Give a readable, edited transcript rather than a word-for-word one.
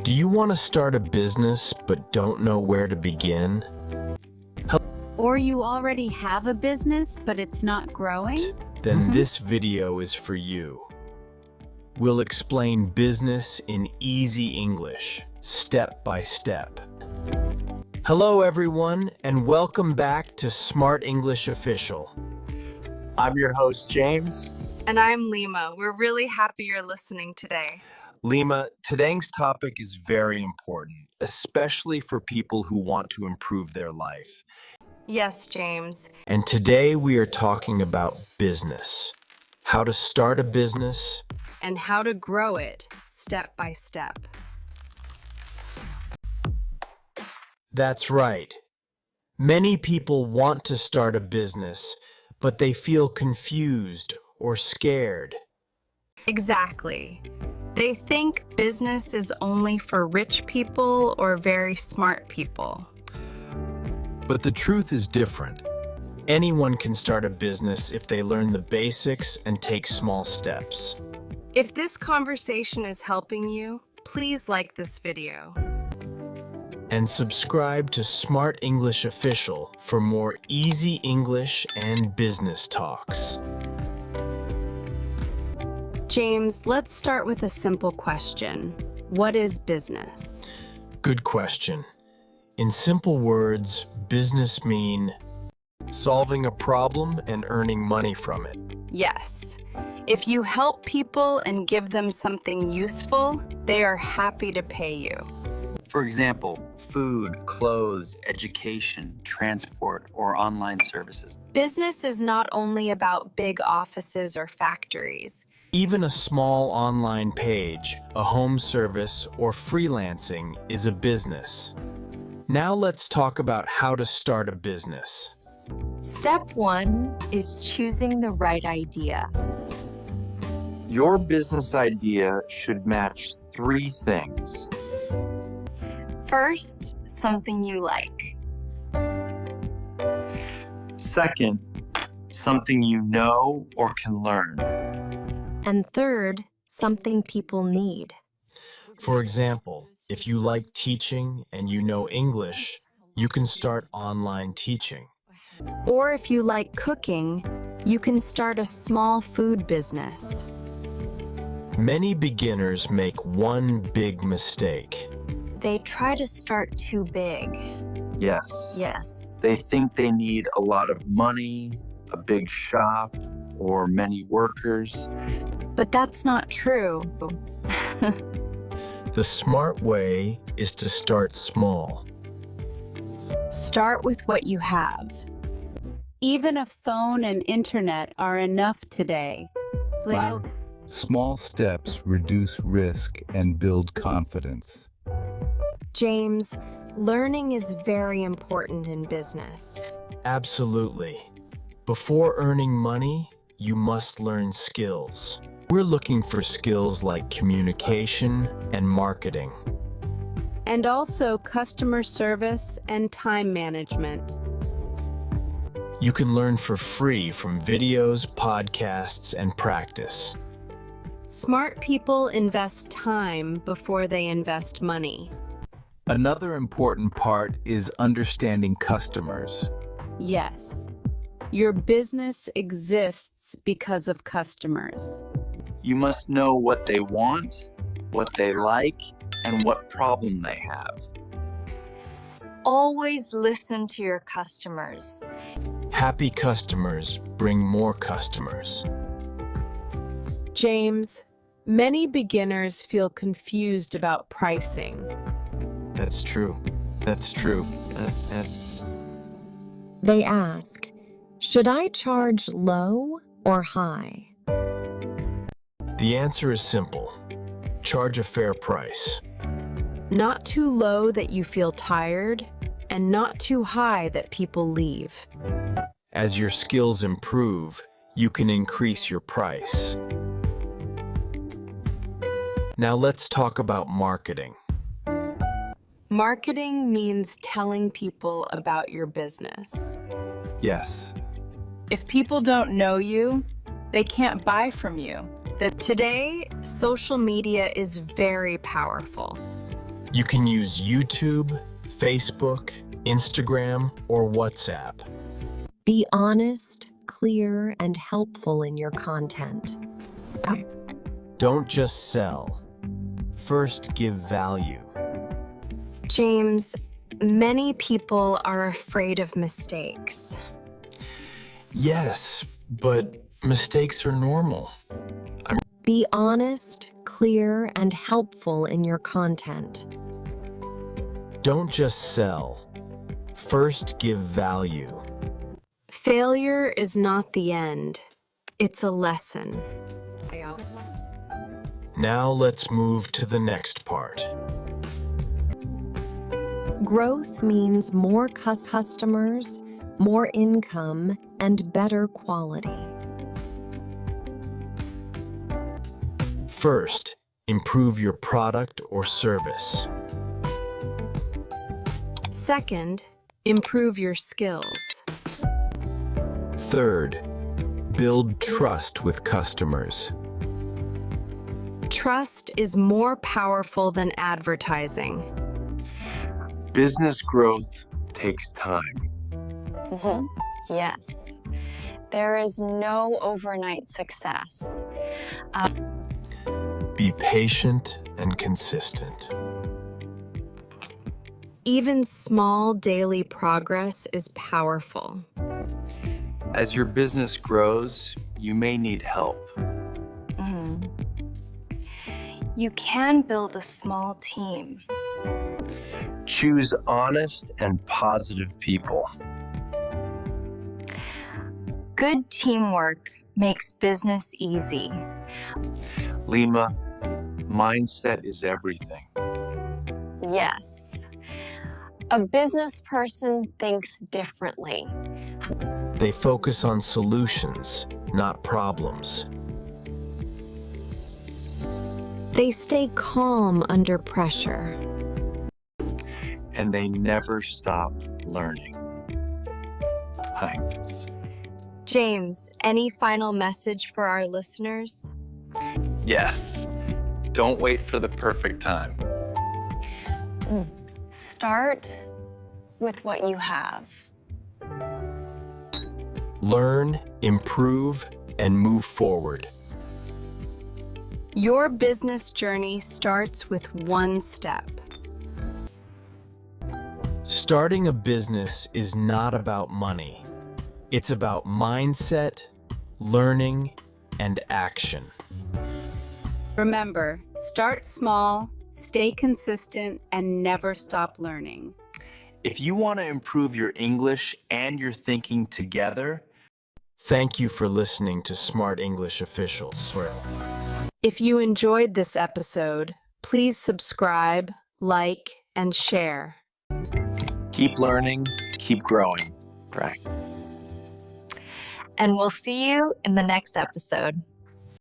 Do you want to start a business but don't know where to begin? Or you already have a business but it's not growing? Then this video is for you. We'll explain business in easy English, step by step. Hello everyone, and welcome back to Smart English Official. I'm your host, James. And I'm Lima. We're really happy you're listening today. Lima, today's topic is very important, especially for people who want to improve their life. Yes, James. And today we are talking about business. How to start a business. And how to grow it step by step. That's right. Many people want to start a business, but they feel confused or scared. Exactly. They think business is only for rich people or very smart people. But the truth is different. Anyone can start a business if they learn the basics and take small steps. If this conversation is helping you, please like this video. And subscribe to Smart English Official for more easy English and business talks. James, let's start with a simple question. What is business? Good question. In simple words, business means solving a problem and earning money from it. Yes. If you help people and give them something useful, they are happy to pay you. For example, food, clothes, education, transport, or online services. Business is not only about big offices or factories. Even a small online page, a home service, or freelancing is a business. Now let's talk about how to start a business. Step 1 is choosing the right idea. Your business idea should match 3 things. First, something you like. Second, something you know or can learn. And third, something people need. For example, if you like teaching and you know English, you can start online teaching. Or if you like cooking, you can start a small food business. Many beginners make one big mistake. They try to start too big. Yes. Yes. They think they need a lot of money, a big shop, or many workers. But that's not true. The smart way is to start small. Start with what you have. Even a phone and internet are enough today. Small steps reduce risk and build confidence. James, learning is very important in business. Absolutely. Before earning money, you must learn skills. We're looking for skills like communication and marketing. And also customer service and time management. You can learn for free from videos, podcasts, and practice. Smart people invest time before they invest money. Another important part is understanding customers. Yes. Your business exists because of customers. You must know what they want, what they like, and what problem they have. Always listen to your customers. Happy customers bring more customers. James, many beginners feel confused about pricing. That's true. That's true. They ask, should I charge low or high? The answer is simple. Charge a fair price. Not too low that you feel tired, and not too high that people leave. As your skills improve, you can increase your price. Now let's talk about marketing. Marketing means telling people about your business. Yes. If people don't know you, they can't buy from you. Today, social media is very powerful. You can use YouTube, Facebook, Instagram, or WhatsApp. Be honest, clear, and helpful in your content. Don't just sell. First, give value. James, many people are afraid of mistakes. Yes, but mistakes are normal. Be honest, clear, and helpful in your content. Don't just sell. First, give value. Failure is not the end. It's a lesson. Now let's move to the next part. Growth means more customers, more income, and better quality. First, improve your product or service. Second, improve your skills. Third, build trust with customers. Trust is more powerful than advertising. Business growth takes time. Yes. There is no overnight success. Be patient and consistent. Even small daily progress is powerful. As your business grows, you may need help. You can build a small team. Choose honest and positive people. Good teamwork makes business easy. Lima, mindset is everything. Yes. A business person thinks differently. They focus on solutions, not problems. They stay calm under pressure. And they never stop learning. Thanks. James, any final message for our listeners? Yes. Don't wait for the perfect time. Start with what you have. Learn, improve, and move forward. Your business journey starts with one step. Starting a business is not about money. It's about mindset, learning, and action. Remember, start small, stay consistent, and never stop learning. If you want to improve your English and your thinking together, Thank you for listening to Smart English Officials. If you enjoyed this episode, please subscribe, like, and share. keep learning, keep growing. Right. And we'll see you in the next episode.